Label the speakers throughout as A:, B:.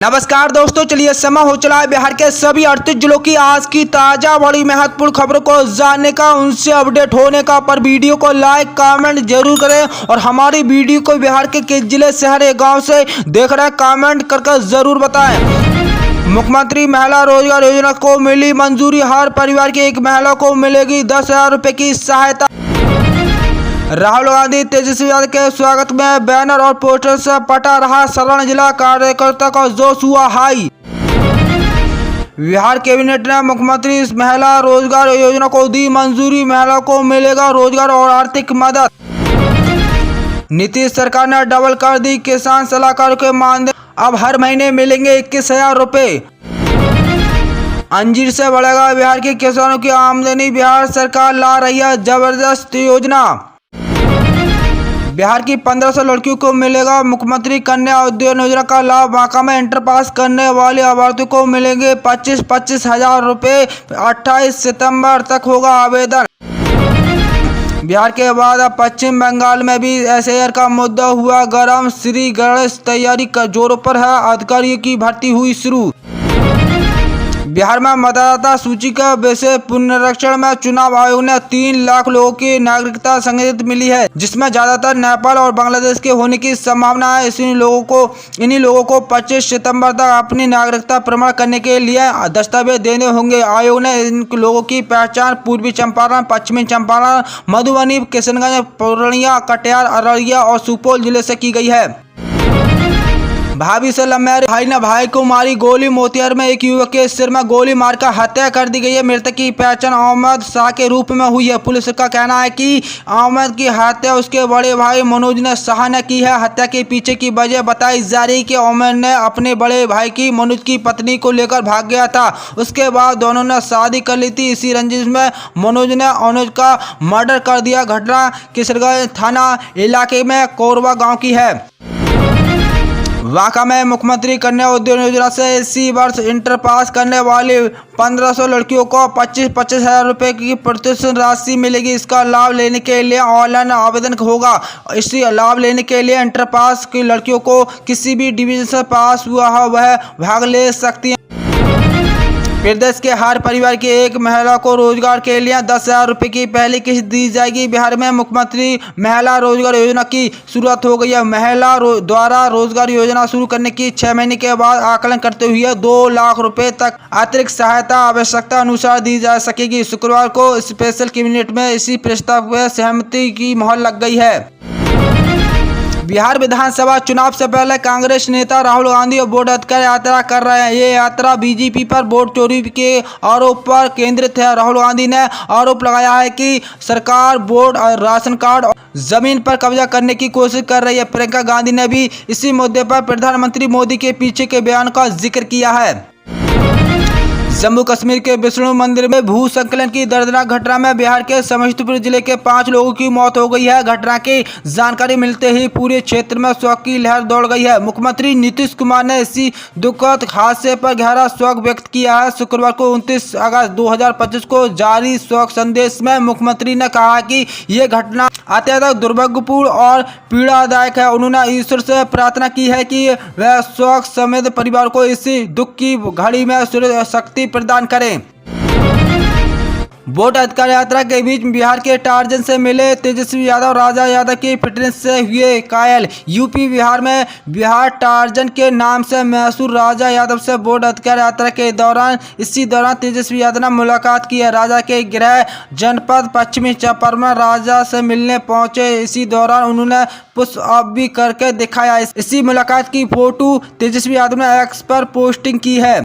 A: नमस्कार दोस्तों, चलिए समय हो चला है बिहार के सभी 38 जिलों की आज की ताजा बड़ी महत्वपूर्ण खबरों को जानने का, उनसे अपडेट होने का। पर वीडियो को लाइक कमेंट जरूर करें और हमारी वीडियो को बिहार के किस जिले शहर या गांव से देख रहे हैं कमेंट करके जरूर बताएं। मुख्यमंत्री महिला रोजगार योजना को मिली मंजूरी, हर परिवार की एक महिला को मिलेगी 10,000 रुपए की सहायता। राहुल गांधी तेजस्वी यादव के स्वागत में बैनर और पोस्टर से पटा रहा सरण जिला, कार्यकर्ता का जोश हुआ हाई। बिहार कैबिनेट ने मुख्यमंत्री महिला रोजगार योजना को दी मंजूरी, महिला को मिलेगा रोजगार और आर्थिक मदद। नीतीश सरकार ने डबल कर दी किसान सलाहकार के मानदेय, अब हर महीने मिलेंगे 21,000 रुपए। अंजीर से बढ़ेगा बिहार के किसानों की आमदनी, बिहार सरकार ला रही है जबरदस्त योजना। बिहार की 1500 लड़कियों को मिलेगा मुख्यमंत्री कन्या उद्योग योजना का लाभ, बांका में इंटर पास करने वाले अभ्यर्थियों को मिलेंगे 25-25 हजार रुपये। 28 सितंबर तक होगा आवेदन। बिहार के बाद अब पश्चिम बंगाल में भी एसआईआर का मुद्दा हुआ गर्म, श्री गणेश तैयारी का जोरों पर है, अधिकारियों की भर्ती हुई शुरू। बिहार में मतदाता सूची का वैसे पुनरीक्षण में चुनाव आयोग ने 3 लाख लोगों की नागरिकता संग्रहित मिली है, जिसमें ज्यादातर नेपाल और बांग्लादेश के होने की संभावना है। इन्हीं लोगों को 25 सितंबर तक अपनी नागरिकता प्रमाण करने के लिए दस्तावेज देने होंगे। आयोग ने इन लोगों की पहचान पूर्वी चंपारण, पश्चिमी चंपारण, मधुबनी, किशनगंज, पूर्णिया, कटिहार, अररिया और सुपौल जिले से की गई है। भाभी से लव मैरिज, भाई ने भाई को मारी गोली, मोतिहारी में एक युवक के सिर में गोली मारकर हत्या कर दी गई है। मृतक की पहचान अहमद शाह के रूप में हुई है। पुलिस का कहना है कि अहमद की हत्या उसके बड़े भाई मनोज ने शाह ने की है। हत्या के पीछे की वजह बताई जा रही कि अहमद ने अपने बड़े भाई की मनोज की पत्नी को लेकर भाग गया था। उसके बाद दोनों ने शादी कर ली थी। इसी रंजिश में मनोज ने अनुज का मर्डर कर दिया। घटना किशनगंज थाना इलाके में कोरबा गाँव की है। बांका में मुख्यमंत्री कन्या उद्योग योजना से इसी वर्ष इंटर पास करने वाली 1500 लड़कियों को 25-25 हजार रुपये की प्रोत्साहन राशि मिलेगी। इसका लाभ लेने के लिए ऑनलाइन आवेदन होगा। इसी लाभ लेने के लिए इंटर पास की लड़कियों को किसी भी डिवीजन से पास हुआ हो वह भाग ले सकती है। प्रदेश के हर परिवार की एक महिला को रोजगार के लिए 10,000 रुपये की पहली किस्त दी जाएगी। बिहार में मुख्यमंत्री महिला रोजगार योजना की शुरुआत हो गई है। महिला द्वारा रोजगार योजना शुरू करने की 6 महीने के बाद आकलन करते हुए 2 लाख रुपए तक अतिरिक्त सहायता आवश्यकता अनुसार दी जा सकेगी। शुक्रवार को स्पेशल कैबिनेट में इसी प्रस्ताव पर सहमति की मोहर लग गई है। बिहार विधानसभा चुनाव से पहले कांग्रेस नेता राहुल गांधी वोट अधिकार यात्रा कर रहे हैं। ये यात्रा बीजेपी पर वोट चोरी के आरोप पर केंद्रित है। राहुल गांधी ने आरोप लगाया है कि सरकार वोट और राशन कार्ड और जमीन पर कब्जा करने की कोशिश कर रही है। प्रियंका गांधी ने भी इसी मुद्दे पर प्रधानमंत्री मोदी के पीछे के बयान का जिक्र किया है। जम्मू कश्मीर के विष्णु मंदिर में भू संकलन की दर्दनाक घटना में बिहार के समस्तीपुर जिले के 5 लोगों की मौत हो गई है। घटना की जानकारी मिलते ही पूरे क्षेत्र में शोक की लहर दौड़ गई है। मुख्यमंत्री नीतीश कुमार ने इसी दुखद हादसे पर गहरा शोक व्यक्त किया है। शुक्रवार को 29 अगस्त 2025 को जारी शोक संदेश में मुख्यमंत्री ने कहा कि ये घटना अत्यधिक दुर्भाग्यपूर्ण और पीड़ादायक है। उन्होंने ईश्वर से प्रार्थना की है कि वह शोक समेत परिवार को इसी दुख की घड़ी में शक्ति प्रदान करें। वोट अधिकार यात्रा के बीच बिहार के टार्जन से मिले तेजस्वी यादव राजा यादव की फिटनेस से हुए कायल। यूपी बिहार में बिहार टार्जन के नाम से मशहूर राजा यादव से वोट अधिकार यात्रा के दौरान तेजस्वी यादव ने मुलाकात की है। राजा के गृह जनपद पश्चिमी चंपारण में राजा से मिलने पहुंचे। इसी दौरान उन्होंने पुष्प अप भी करके दिखाया। इसी मुलाकात की फोटो तेजस्वी यादव ने एक्स पर पोस्टिंग की है।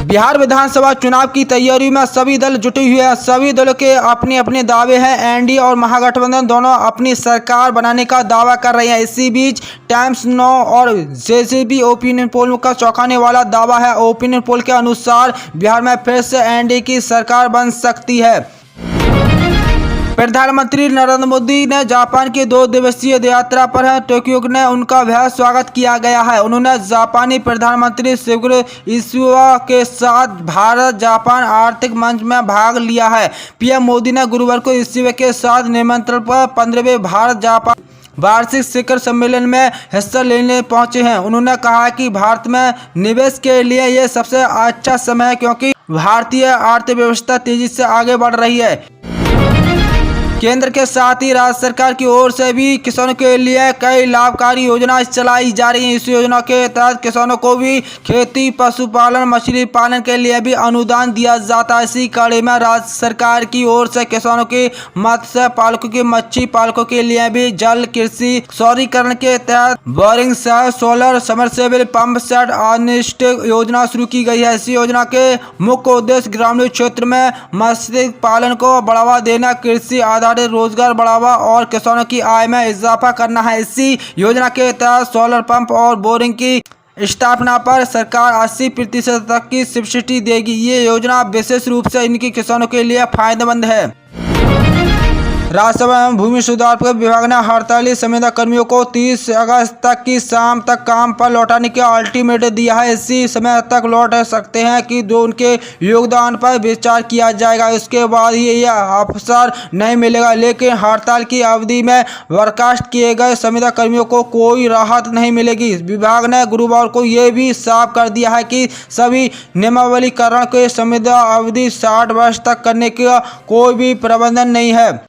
A: बिहार विधानसभा चुनाव की तैयारी में सभी दल जुटे हुए हैं। सभी दलों के अपने अपने दावे हैं। एनडीए और महागठबंधन दोनों अपनी सरकार बनाने का दावा कर रहे हैं। इसी बीच टाइम्स नाउ और जेसीबी ओपिनियन पोल का चौंकाने वाला दावा है। ओपिनियन पोल के अनुसार बिहार में फिर से एनडीए की सरकार बन सकती है। प्रधानमंत्री नरेंद्र मोदी ने जापान की 2 दिवसीय यात्रा पर है। टोक्यो में उनका भव्य स्वागत किया गया है। उन्होंने जापानी प्रधानमंत्री शिगेरू इशुआ के साथ भारत जापान आर्थिक मंच में भाग लिया है। पीएम मोदी ने गुरुवार को इशुआ के साथ निमंत्रण पर 15वें भारत जापान वार्षिक शिखर सम्मेलन में हिस्सा लेने पहुंचे हैं। उन्होंने कहा कि भारत में निवेश के लिए ये सबसे अच्छा समय है क्योंकि भारतीय अर्थव्यवस्था तेजी से आगे बढ़ रही है। केंद्र के साथ ही राज्य सरकार की ओर से भी किसानों के लिए कई लाभकारी योजनाएं चलाई जा रही हैं। इस योजना के तहत किसानों को भी खेती, पशुपालन, मछली पालन के लिए भी अनुदान दिया जाता है। इसी कड़ी में राज्य सरकार की ओर से किसानों के मत्स्य पालकों के मच्छी पालकों के लिए भी जल कृषि सौरीकरण के तहत बोरिंग सह सोलर समरसेबल पंप सेट अनुष्ठित योजना शुरू की गई है। इस योजना के मुख्य उद्देश्य ग्रामीण क्षेत्र में मत्स्य पालन को बढ़ावा देना, कृषि रोजगार बढ़ावा और किसानों की आय में इजाफा करना है। इसी योजना के तहत सोलर पंप और बोरिंग की स्थापना पर सरकार 80% तक की सब्सिडी देगी। ये योजना विशेष रूप से इनकी किसानों के लिए फायदेमंद है। राज्यसभा एवं भूमि सुधार विभाग ने हड़ताली संविदा कर्मियों को 30 अगस्त तक की शाम तक काम पर लौटाने का अल्टीमेटम दिया है। इसी समय तक लौट सकते हैं कि जो उनके योगदान पर विचार किया जाएगा। इसके बाद ही यह अवसर नहीं मिलेगा। लेकिन हड़ताल की अवधि में बर्खास्त किए गए संविदा कर्मियों को कोई राहत नहीं मिलेगी। विभाग ने गुरुवार को यह भी साफ कर दिया है कि सभी नियमावलीकरण के संविदा अवधि 60 वर्ष तक करने का कोई भी प्रबंधन नहीं है।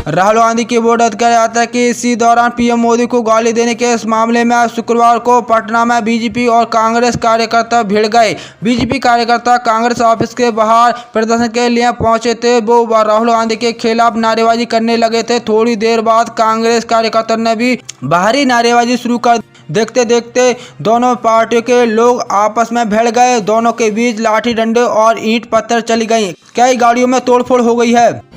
A: राहुल गांधी की बोर्ड अधिकारी आता है कि इसी दौरान पीएम मोदी को गाली देने के इस मामले में शुक्रवार को पटना में बीजेपी और कांग्रेस कार्यकर्ता भिड़ गए। बीजेपी कार्यकर्ता कांग्रेस ऑफिस के बाहर प्रदर्शन के लिए पहुंचे थे। वो राहुल गांधी के खिलाफ नारेबाजी करने लगे थे। थोड़ी देर बाद कांग्रेस कार्यकर्ता ने भी बाहरी नारेबाजी शुरू कर। देखते देखते दोनों पार्टियों के लोग आपस में भिड़ गए। दोनों के बीच लाठी डंडे और ईंट पत्थर चली गई। कई गाड़ियों में तोड़फोड़ हो गई है।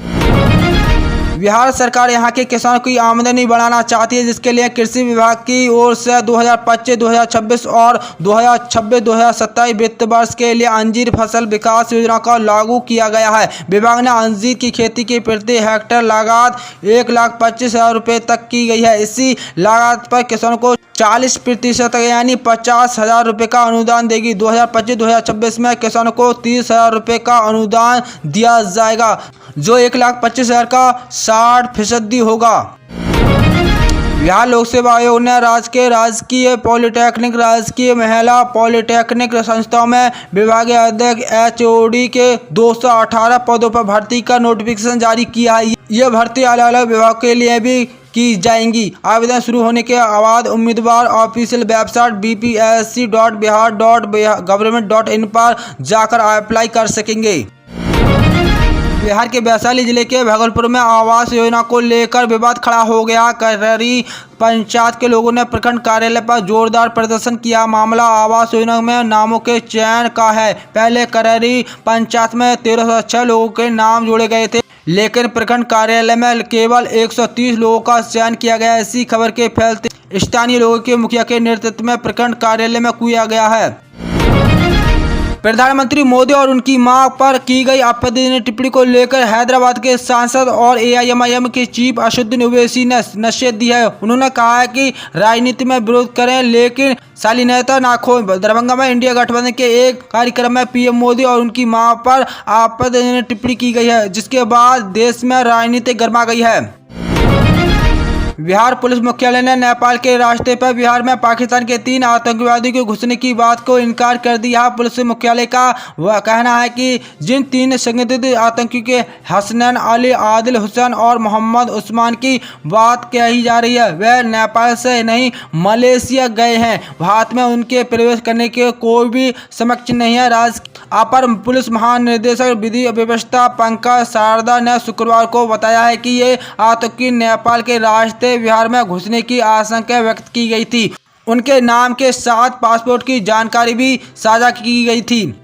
A: बिहार सरकार यहां के किसानों की आमदनी बढ़ाना चाहती है, जिसके लिए कृषि विभाग की ओर से 2025-2026 और 2026-2027 वित्त वर्ष के लिए अंजीर फसल विकास योजना का लागू किया गया है। विभाग ने अंजीर की खेती की प्रति हेक्टेयर लागत 1,25,000 रुपये तक की गई है। इसी लागत पर किसानों को 40% यानी 50,000 रुपये का अनुदान देगी। 2025-2026 में किसानों को 30,000 रुपये का अनुदान दिया जाएगा, जो 1,25,000 का 60% होगा। बिहार लोक सेवा आयोग ने राज्य के राजकीय पॉलिटेक्निक, राजकीय महिला पॉलिटेक्निक संस्थाओं में विभागीय अध्यक्ष HOD के 218 पदों पर भर्ती का नोटिफिकेशन जारी किया है। यह भर्ती अलग अलग विभाग के लिए भी की जाएंगी। आवेदन शुरू होने के बाद उम्मीदवार ऑफिशियल वेबसाइट bpsc.bihar.gov.in पर जाकर अप्लाई कर सकेंगे। बिहार के वैशाली जिले के भागलपुर में आवास योजना को लेकर विवाद खड़ा हो गया। कररी पंचायत के लोगों ने प्रखंड कार्यालय पर जोरदार प्रदर्शन किया। मामला आवास योजना में नामों के चयन का है। पहले कररी पंचायत में 1306 लोगों के नाम जोड़े गए थे, लेकिन प्रखंड कार्यालय में केवल 130 लोगों का चयन किया गया। इसी खबर के फैलते स्थानीय लोगों के मुखिया के नेतृत्व में प्रखंड कार्यालय में किया गया है। प्रधानमंत्री मोदी और उनकी मां पर की गई आपत्तिजनक टिप्पणी को लेकर हैदराबाद के सांसद और AIMIM के चीफ असदुद्दीन ओवैसी ने नसीहत दी है। उन्होंने कहा है कि राजनीति में विरोध करें, लेकिन शालीनता ना खोएं। दरभंगा में इंडिया गठबंधन के एक कार्यक्रम में पीएम मोदी और उनकी मां पर आपत्तिजनक टिप्पणी की गई है, जिसके बाद देश में राजनीति गर्मा गई है। बिहार पुलिस मुख्यालय ने नेपाल के रास्ते पर बिहार में पाकिस्तान के 3 आतंकवादियों के घुसने की बात को इनकार कर दिया। पुलिस मुख्यालय का वह कहना है कि जिन 3 संदिग्ध आतंकियों के हसनैन अली, आदिल हुसैन और मोहम्मद उस्मान की बात कही जा रही है, वह नेपाल से नहीं मलेशिया गए हैं। भारत में उनके प्रवेश करने के कोई भी समक्ष नहीं है। राज्य अपर पुलिस महानिदेशक विधि व्यवस्था पंकज शारदा ने शुक्रवार को बताया है कि ये आतंकी नेपाल के रास्ते बिहार में घुसने की आशंका व्यक्त की गई थी। उनके नाम के साथ पासपोर्ट की जानकारी भी साझा की गई थी।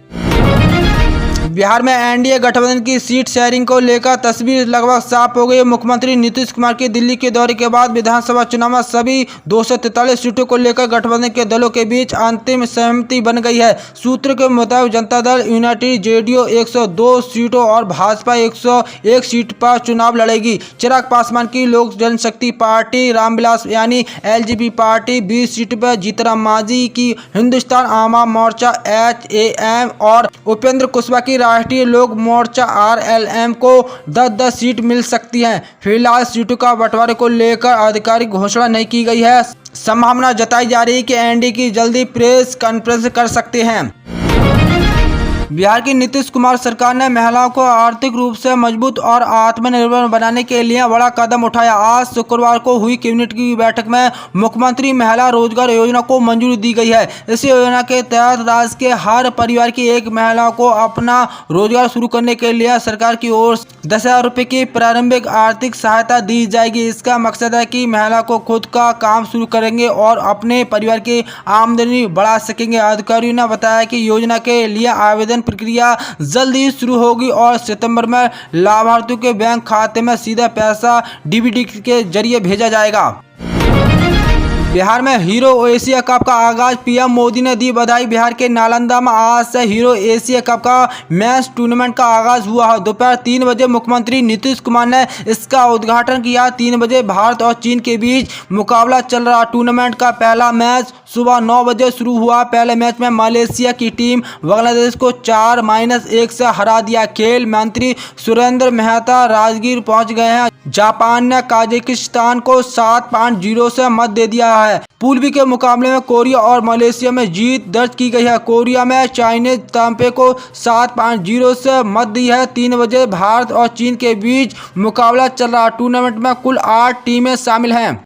A: बिहार में एनडीए गठबंधन की सीट शेयरिंग को लेकर तस्वीर लगभग साफ हो गई। मुख्यमंत्री नीतीश कुमार के दिल्ली के दौरे के बाद विधानसभा चुनाव में सभी 243 सीटों को लेकर गठबंधन के दलों के बीच अंतिम सहमति बन गई है। सूत्र के मुताबिक जनता दल यूनाइटेड जेडीयू 102 सीटों और भाजपा 101 सीट पर चुनाव लड़ेगी। चिराग पासवान की लोक जनशक्ति पार्टी, रामविलास यानी एलजेपी पार्टी 20 सीट पर, जीतन मांझी की हिंदुस्तान आवाम मोर्चा HAM और उपेंद्र कुशवाहा की राष्ट्रीय लोक मोर्चा RLM को 10-10 सीट मिल सकती हैं। फिलहाल सीटों का बंटवारे को लेकर आधिकारिक घोषणा नहीं की गई है। संभावना जताई जा रही है कि एनडीए की जल्दी प्रेस कॉन्फ्रेंस कर सकते हैं। बिहार की नीतीश कुमार सरकार ने महिलाओं को आर्थिक रूप से मजबूत और आत्मनिर्भर बनाने के लिए बड़ा कदम उठाया। आज शुक्रवार को हुई कैबिनेट की बैठक में मुख्यमंत्री महिला रोजगार योजना को मंजूरी दी गई है। इस योजना के तहत राज्य के हर परिवार की एक महिला को अपना रोजगार शुरू करने के लिए सरकार की ओर 10,000 रुपये की प्रारंभिक आर्थिक सहायता दी जाएगी। इसका मकसद है कि महिला को खुद का काम शुरू करेंगे और अपने परिवार की आमदनी बढ़ा सकेंगे। अधिकारियों ने बताया कि योजना के लिए आवेदन प्रक्रिया जल्द ही शुरू होगी और सितंबर में लाभार्थियों के बैंक खाते में सीधा पैसा डीबीटी के जरिए भेजा जाएगा। बिहार में हीरो एशिया कप का आगाज, पीएम मोदी ने दी बधाई। बिहार के नालंदा में आज से हीरो एशिया कप का मैच टूर्नामेंट का आगाज हुआ है। दोपहर 3 बजे मुख्यमंत्री नीतीश कुमार ने इसका उद्घाटन किया। 3 बजे भारत और चीन के बीच मुकाबला चल रहा। टूर्नामेंट का पहला मैच सुबह 9 बजे शुरू हुआ। पहले मैच में मलेशिया की टीम बांग्लादेश को 4-1 से हरा दिया। खेल मंत्री सुरेंद्र मेहता राजगीर पहुंच गए हैं। जापान ने काजाकिस्तान को 7-0 से मत दे दिया है। पूल बी के मुकाबले में कोरिया और मलेशिया में जीत दर्ज की गई है। कोरिया में चाइनीज ताइपे को 7-0 से मत दी है। 3 बजे भारत और चीन के बीच मुकाबला चल रहा। टूर्नामेंट में कुल 8 टीमें शामिल हैं।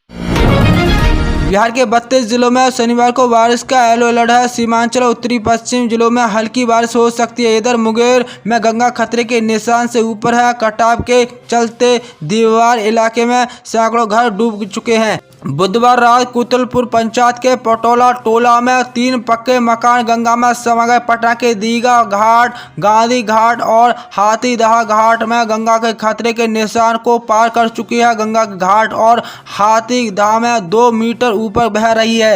A: बिहार के 32 जिलों में शनिवार को बारिश का येलो अलर्ट है। सीमांचल उत्तरी पश्चिम जिलों में हल्की बारिश हो सकती है। इधर मुंगेर में गंगा खतरे के निशान से ऊपर है। कटाव के चलते दीवार इलाके में सैकड़ों घर डूब चुके हैं। बुधवार रात कुतुलपुर पंचायत के पटोला टोला में 3 पक्के मकान गंगा में समा गए। पटना के दीघा घाट, गांधी घाट और हाथीदह घाट में गंगा के खतरे के निशान को पार कर चुकी है। गंगा घाट और हाथीदह में 2 मीटर ऊपर बह रही है।